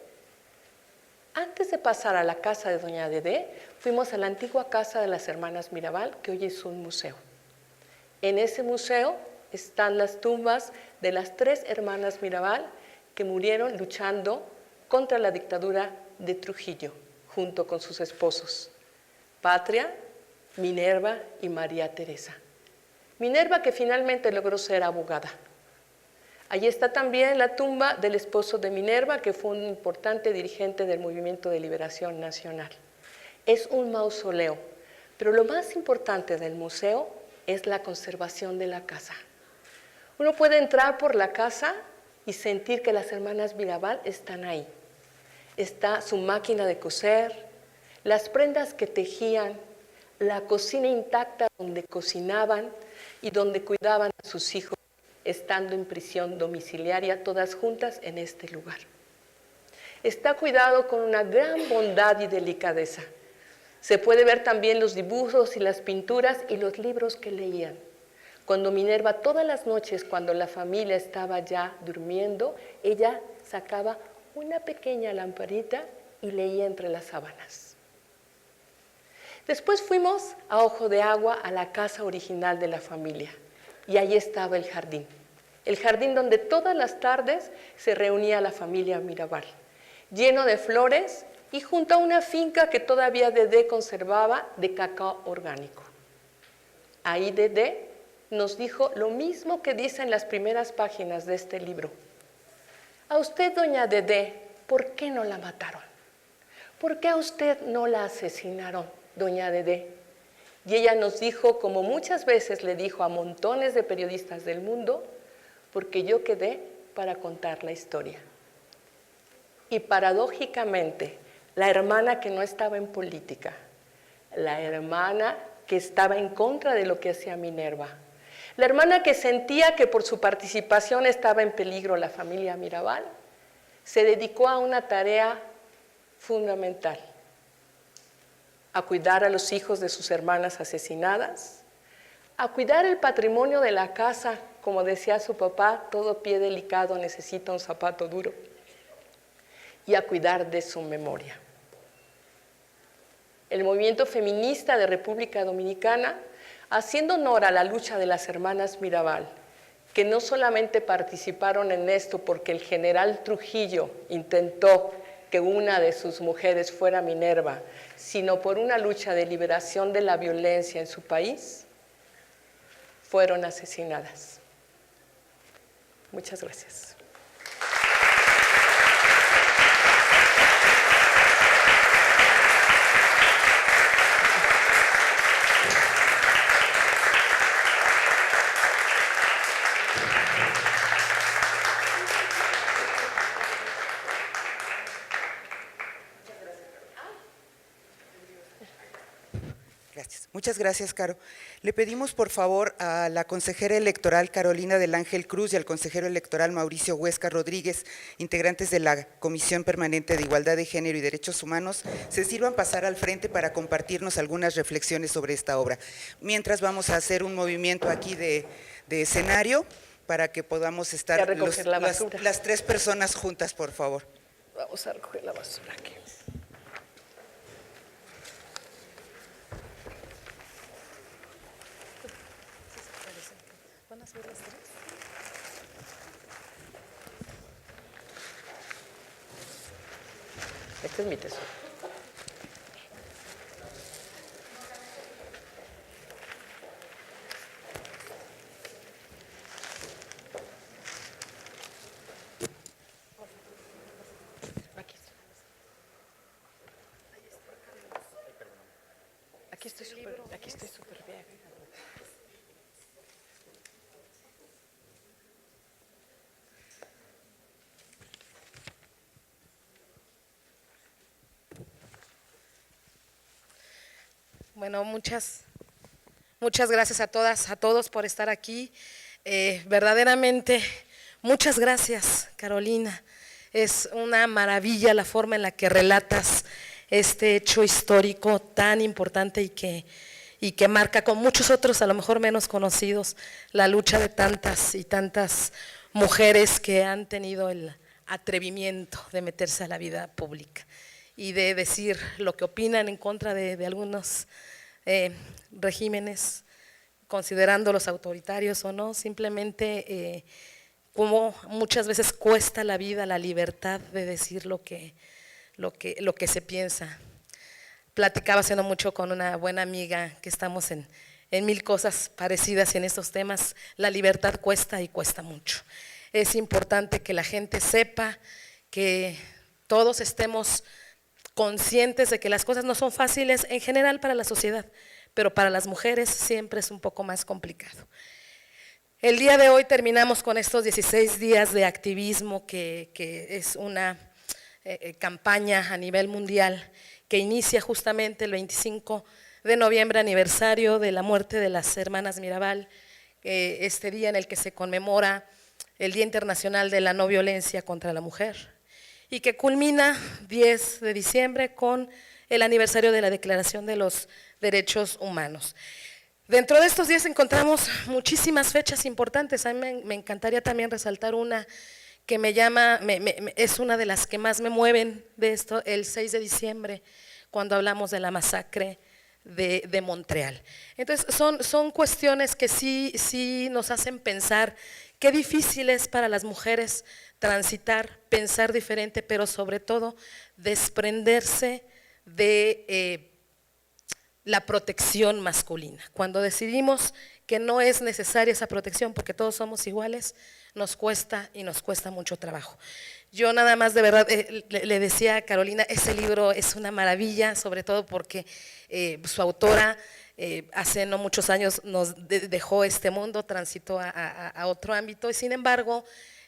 Antes de pasar a la casa de Doña Dedé, fuimos a la antigua casa de las Hermanas Mirabal, que hoy es un museo. En ese museo están las tumbas de las 3 hermanas Mirabal que murieron luchando contra la dictadura de Trujillo, junto con sus esposos, Patria, Minerva y María Teresa. Minerva, que finalmente logró ser abogada. Allí está también la tumba del esposo de Minerva, que fue un importante dirigente del Movimiento de Liberación Nacional. Es un mausoleo, pero lo más importante del museo es la conservación de la casa. Uno puede entrar por la casa y sentir que las hermanas Mirabal están ahí. Está su máquina de coser, las prendas que tejían, la cocina intacta donde cocinaban y donde cuidaban a sus hijos, estando en prisión domiciliaria, todas juntas en este lugar. Está cuidado con una gran bondad y delicadeza. Se puede ver también los dibujos y las pinturas y los libros que leían. Cuando Minerva, todas las noches, cuando la familia estaba ya durmiendo, ella sacaba una pequeña lamparita y leía entre las sábanas. Después fuimos a Ojo de Agua, a la casa original de la familia, y ahí estaba el jardín donde todas las tardes se reunía la familia Mirabal, lleno de flores y junto a una finca que todavía Dedé conservaba de cacao orgánico. Ahí Dedé nos dijo lo mismo que dice en las primeras páginas de este libro. A usted, doña Dedé, ¿por qué no la mataron? ¿Por qué a usted no la asesinaron, doña Dedé? Y ella nos dijo, como muchas veces le dijo a montones de periodistas del mundo, porque yo quedé para contar la historia. Y paradójicamente, la hermana que no estaba en política, la hermana que estaba en contra de lo que hacía Minerva, la hermana que sentía que por su participación estaba en peligro la familia Mirabal, se dedicó a una tarea fundamental, a cuidar a los hijos de sus hermanas asesinadas, a cuidar el patrimonio de la casa, como decía su papá, todo pie delicado necesita un zapato duro, y a cuidar de su memoria. El movimiento feminista de República Dominicana, haciendo honor a la lucha de las hermanas Mirabal, que no solamente participaron en esto porque el general Trujillo intentó que una de sus mujeres fuera Minerva, sino por una lucha de liberación de la violencia en su país, fueron asesinadas. Muchas gracias. Gracias. Muchas gracias, Caro. Le pedimos, por favor, a la consejera electoral Carolina del Ángel Cruz y al consejero electoral Mauricio Huesca Rodríguez, integrantes de la Comisión Permanente de Igualdad de Género y Derechos Humanos, se sirvan pasar al frente para compartirnos algunas reflexiones sobre esta obra. Mientras vamos a hacer un movimiento aquí de escenario para que podamos estar Ya recoger la basura. las tres personas juntas, por favor. Vamos a recoger la basura aquí. Este es mi tesoro. Aquí estoy súper bien. Bueno, muchas gracias a todas, a todos por estar aquí. Verdaderamente, muchas gracias, Carolina. Es una maravilla la forma en la que relatas este hecho histórico tan importante y que marca con muchos otros, a lo mejor menos conocidos, la lucha de tantas y tantas mujeres que han tenido el atrevimiento de meterse a la vida pública y de decir lo que opinan en contra de algunos regímenes, considerándolos autoritarios o no, simplemente como muchas veces cuesta la vida, la libertad de decir lo que se piensa. Platicaba hace no mucho con una buena amiga que estamos en mil cosas parecidas en estos temas. La libertad cuesta y cuesta mucho. Es importante que la gente sepa, que todos estemos conscientes de que las cosas no son fáciles en general para la sociedad, pero para las mujeres siempre es un poco más complicado. El día de hoy terminamos con estos 16 días de activismo que es una campaña a nivel mundial que inicia justamente el 25 de noviembre, aniversario de la muerte de las hermanas Mirabal, este día en el que se conmemora el Día Internacional de la No Violencia contra la Mujer y que culmina 10 de diciembre con el aniversario de la Declaración de los Derechos Humanos. Dentro de estos días encontramos muchísimas fechas importantes. A mí me encantaría también resaltar una que es una de las que más me mueven de esto, el 6 de diciembre, cuando hablamos de la masacre de Montreal. Entonces son cuestiones que sí nos hacen pensar qué difícil es para las mujeres transitar, pensar diferente, pero sobre todo desprenderse de la protección masculina. Cuando decidimos que no es necesaria esa protección porque todos somos iguales, nos cuesta y nos cuesta mucho trabajo. Yo nada más de verdad le decía a Carolina, ese libro es una maravilla, sobre todo porque su autora hace no muchos años nos dejó este mundo, transitó a otro ámbito y sin embargo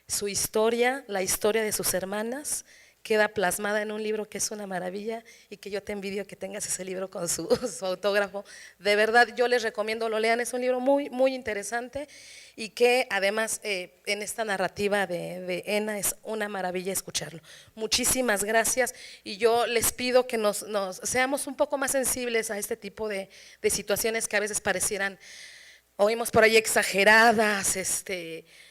su historia, la historia de sus hermanas, queda plasmada en un libro que es una maravilla y que yo te envidio que tengas ese libro con su autógrafo. De verdad, yo les recomiendo lo lean, es un libro muy, muy interesante y que además en esta narrativa de Ena es una maravilla escucharlo. Muchísimas gracias y yo les pido que nos seamos un poco más sensibles a este tipo de situaciones que a veces parecieran, oímos por ahí exageradas,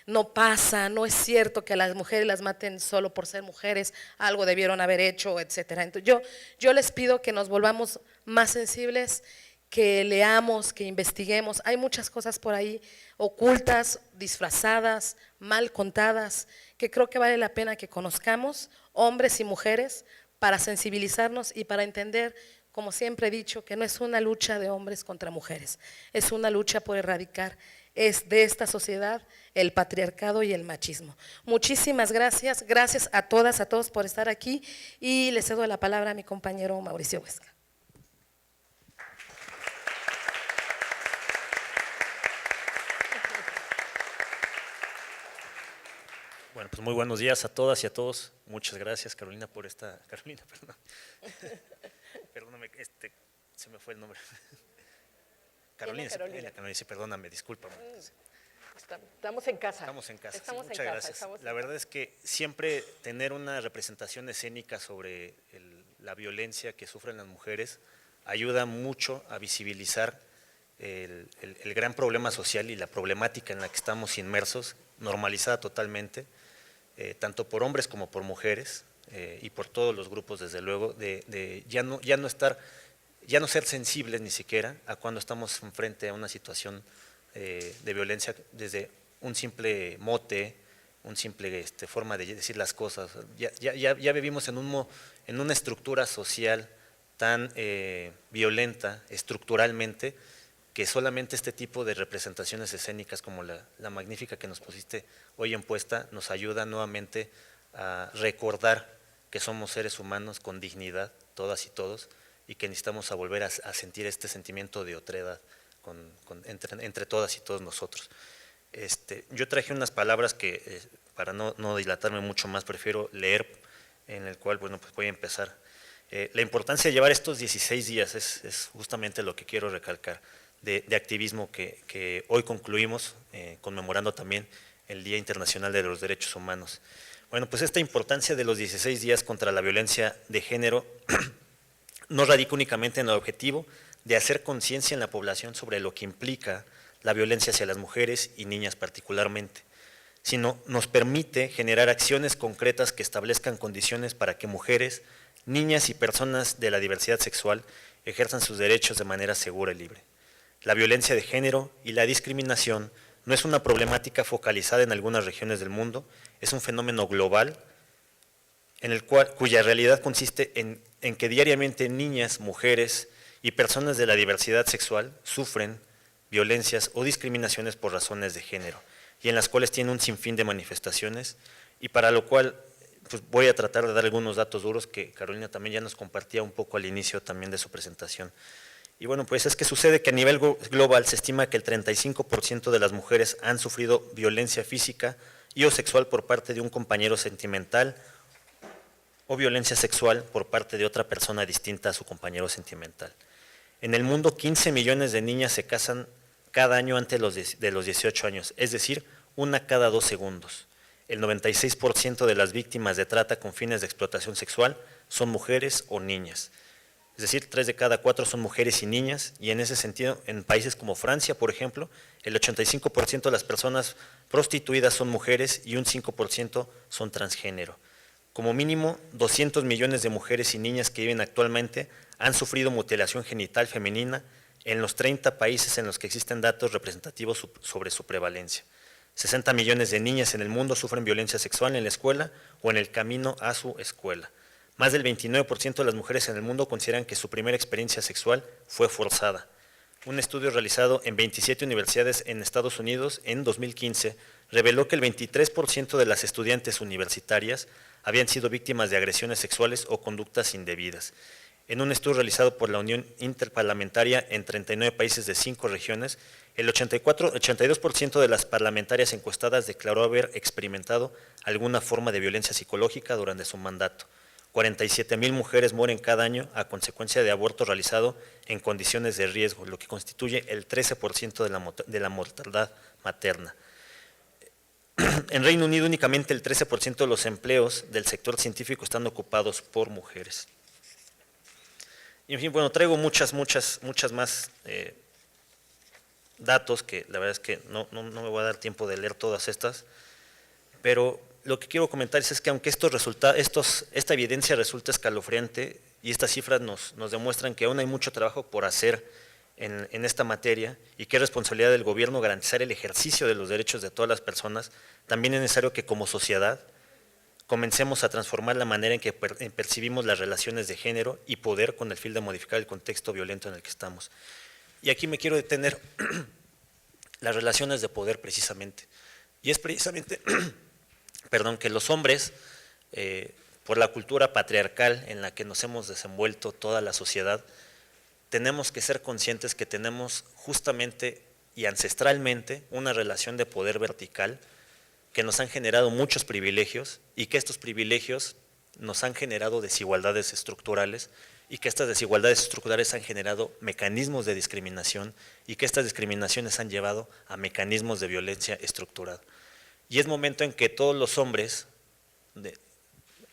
no pasa, no es cierto que a las mujeres las maten solo por ser mujeres, algo debieron haber hecho, etcétera. Entonces yo les pido que nos volvamos más sensibles, que leamos, que investiguemos. Hay muchas cosas por ahí ocultas, disfrazadas, mal contadas, que creo que vale la pena que conozcamos, hombres y mujeres, para sensibilizarnos y para entender, como siempre he dicho, que no es una lucha de hombres contra mujeres, es una lucha por erradicar de esta sociedad el patriarcado y el machismo. Muchísimas gracias, gracias a todas, a todos por estar aquí y le cedo la palabra a mi compañero Mauricio Huesca. Bueno, pues muy buenos días a todas y a todos. Muchas gracias, Carolina, por esta… Carolina, perdón. Perdóname, se me fue el nombre. Carolina, Carolina. Carolina, sí, perdóname, discúlpame. Estamos en casa. Estamos en casa, sí, Estamos en muchas casa, gracias. estamos en La casa. verdad es que siempre tener una representación escénica sobre la violencia que sufren las mujeres ayuda mucho a visibilizar el gran problema social y la problemática en la que estamos inmersos, normalizada totalmente, tanto por hombres como por mujeres, y por todos los grupos, desde luego, de ya no ser sensibles ni siquiera a cuando estamos frente a una situación de violencia desde un simple mote, un simple forma de decir las cosas. Ya vivimos en una estructura social tan violenta estructuralmente, que solamente este tipo de representaciones escénicas como la magnífica que nos pusiste hoy en puesta nos ayuda nuevamente a recordar que somos seres humanos con dignidad, todas y todos, y que necesitamos a volver a sentir este sentimiento de otredad entre todas y todos nosotros. Yo traje unas palabras que, para no dilatarme mucho más, prefiero leer, en el cual, bueno, pues voy a empezar. La importancia de llevar estos 16 días es justamente lo que quiero recalcar, de activismo que hoy concluimos, conmemorando también el Día Internacional de los Derechos Humanos. Bueno, pues esta importancia de los 16 días contra la violencia de género no radica únicamente en el objetivo de hacer conciencia en la población sobre lo que implica la violencia hacia las mujeres y niñas particularmente, sino nos permite generar acciones concretas que establezcan condiciones para que mujeres, niñas y personas de la diversidad sexual ejerzan sus derechos de manera segura y libre. La violencia de género y la discriminación no es una problemática focalizada en algunas regiones del mundo, es un fenómeno global cuya realidad consiste en que diariamente niñas, mujeres y personas de la diversidad sexual sufren violencias o discriminaciones por razones de género, y en las cuales tiene un sinfín de manifestaciones, y para lo cual pues voy a tratar de dar algunos datos duros que Carolina también ya nos compartía un poco al inicio también de su presentación. Y bueno, pues es que sucede que a nivel global se estima que el 35% de las mujeres han sufrido violencia física y o sexual por parte de un compañero sentimental, o violencia sexual por parte de otra persona distinta a su compañero sentimental. En el mundo, 15 millones de niñas se casan cada año antes de los 18 años, es decir, una cada 2 segundos. El 96% de las víctimas de trata con fines de explotación sexual son mujeres o niñas. Es decir, 3 de cada 4 son mujeres y niñas, y en ese sentido, en países como Francia, por ejemplo, el 85% de las personas prostituidas son mujeres y un 5% son transgénero. Como mínimo, 200 millones de mujeres y niñas que viven actualmente han sufrido mutilación genital femenina en los 30 países en los que existen datos representativos sobre su prevalencia. 60 millones de niñas en el mundo sufren violencia sexual en la escuela o en el camino a su escuela. Más del 29% de las mujeres en el mundo consideran que su primera experiencia sexual fue forzada. Un estudio realizado en 27 universidades en Estados Unidos en 2015 reveló que el 23% de las estudiantes universitarias habían sido víctimas de agresiones sexuales o conductas indebidas. En un estudio realizado por la Unión Interparlamentaria en 39 países de 5 regiones, el 82% de las parlamentarias encuestadas declaró haber experimentado alguna forma de violencia psicológica durante su mandato. 47,000 mujeres mueren cada año a consecuencia de aborto realizado en condiciones de riesgo, lo que constituye el 13% de la mortalidad materna. En Reino Unido únicamente el 13% de los empleos del sector científico están ocupados por mujeres. Y en fin, bueno, traigo muchas más datos que la verdad es que no me voy a dar tiempo de leer todas estas, pero lo que quiero comentarles es que aunque esta evidencia resulta escalofriante y estas cifras nos demuestran que aún hay mucho trabajo por hacer en esta materia y que es responsabilidad del gobierno garantizar el ejercicio de los derechos de todas las personas, también es necesario que como sociedad comencemos a transformar la manera en que percibimos las relaciones de género y poder con el fin de modificar el contexto violento en el que estamos. Y aquí me quiero detener las relaciones de poder precisamente. Y es precisamente que los hombres, por la cultura patriarcal en la que nos hemos desenvuelto toda la sociedad, tenemos que ser conscientes que tenemos justamente y ancestralmente una relación de poder vertical que nos han generado muchos privilegios y que estos privilegios nos han generado desigualdades estructurales y que estas desigualdades estructurales han generado mecanismos de discriminación y que estas discriminaciones han llevado a mecanismos de violencia estructurada. Y es momento en que todos los hombres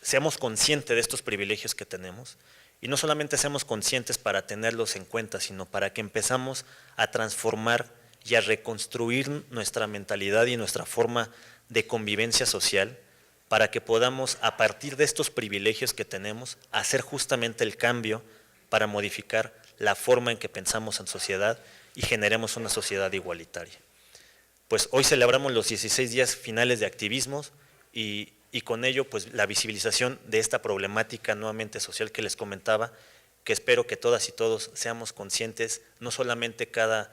seamos conscientes de estos privilegios que tenemos, y no solamente seamos conscientes para tenerlos en cuenta, sino para que empezamos a transformar y a reconstruir nuestra mentalidad y nuestra forma de convivencia social, para que podamos, a partir de estos privilegios que tenemos, hacer justamente el cambio para modificar la forma en que pensamos en sociedad y generemos una sociedad igualitaria. Pues hoy celebramos los 16 días finales de activismos y con ello pues la visibilización de esta problemática nuevamente social que les comentaba, que espero que todas y todos seamos conscientes, no solamente cada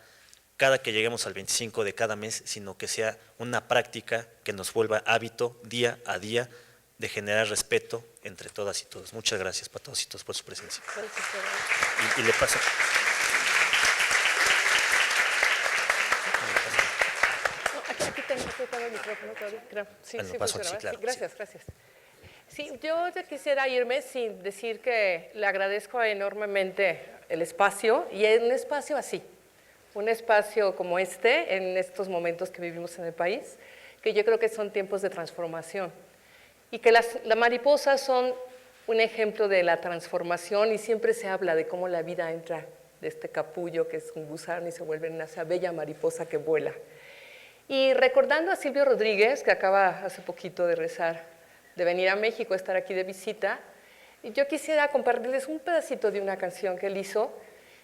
que lleguemos al 25 de cada mes, sino que sea una práctica que nos vuelva hábito día a día de generar respeto entre todas y todos. Muchas gracias para todos y todos por su presencia. Y le paso. Aquí tengo el micrófono todavía, creo. Sí, Lo sí, paso, funciona, sí, claro, sí, gracias. Sí, yo ya quisiera irme sin decir que le agradezco enormemente el espacio, y en un espacio así, un espacio como este, en estos momentos que vivimos en el país, que yo creo que son tiempos de transformación, y que las mariposas son un ejemplo de la transformación, y siempre se habla de cómo la vida entra de este capullo que es un gusano y se vuelve en esa bella mariposa que vuela. Y recordando a Silvio Rodríguez, que acaba hace poquito de venir a México, estar aquí de visita, yo quisiera compartirles un pedacito de una canción que él hizo,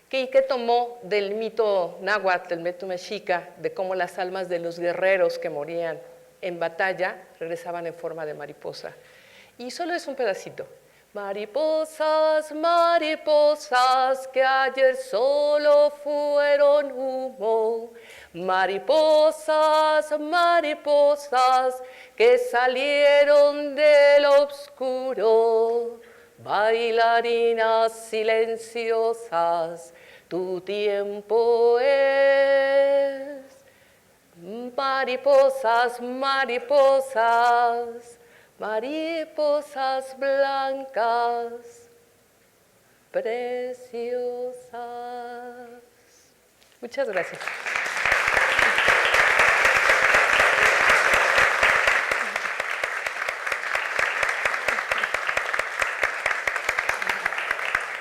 que tomó del mito náhuatl, del mito mexica, de cómo las almas de los guerreros que morían en batalla regresaban en forma de mariposa. Y solo es un pedacito. Mariposas, mariposas, que ayer solo fueron humo. Mariposas, mariposas, que salieron del oscuro. Bailarinas silenciosas, tu tiempo es. Mariposas, mariposas, mariposas blancas, preciosas. Muchas gracias.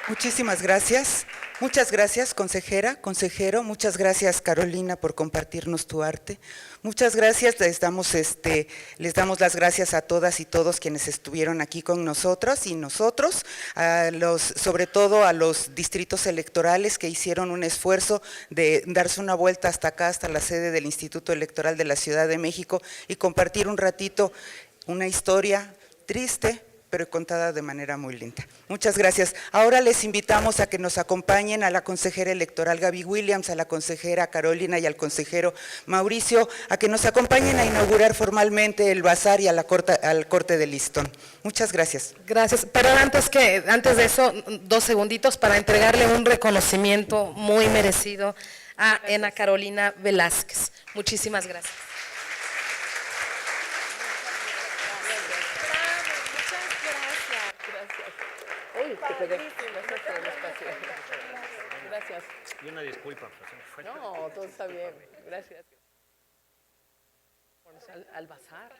Muchísimas gracias. Muchas gracias, consejera, consejero. Muchas gracias, Carolina, por compartirnos tu arte. Muchas gracias. Les damos las gracias a todas y todos quienes estuvieron aquí con nosotras y nosotros, sobre todo a los distritos electorales que hicieron un esfuerzo de darse una vuelta hasta acá, hasta la sede del Instituto Electoral de la Ciudad de México, y compartir un ratito una historia triste, pero contada de manera muy linda. Muchas gracias. Ahora les invitamos a que nos acompañen a la consejera electoral Gaby Williams, a la consejera Carolina y al consejero Mauricio, a que nos acompañen a inaugurar formalmente el bazar y al corte de listón. Muchas gracias. Gracias. Pero antes de eso, 2 segunditos para entregarle un reconocimiento muy merecido a Ana Carolina Velázquez. Muchísimas gracias. Gracias. Y una disculpa. No, todo está bien. Gracias. Al bazar.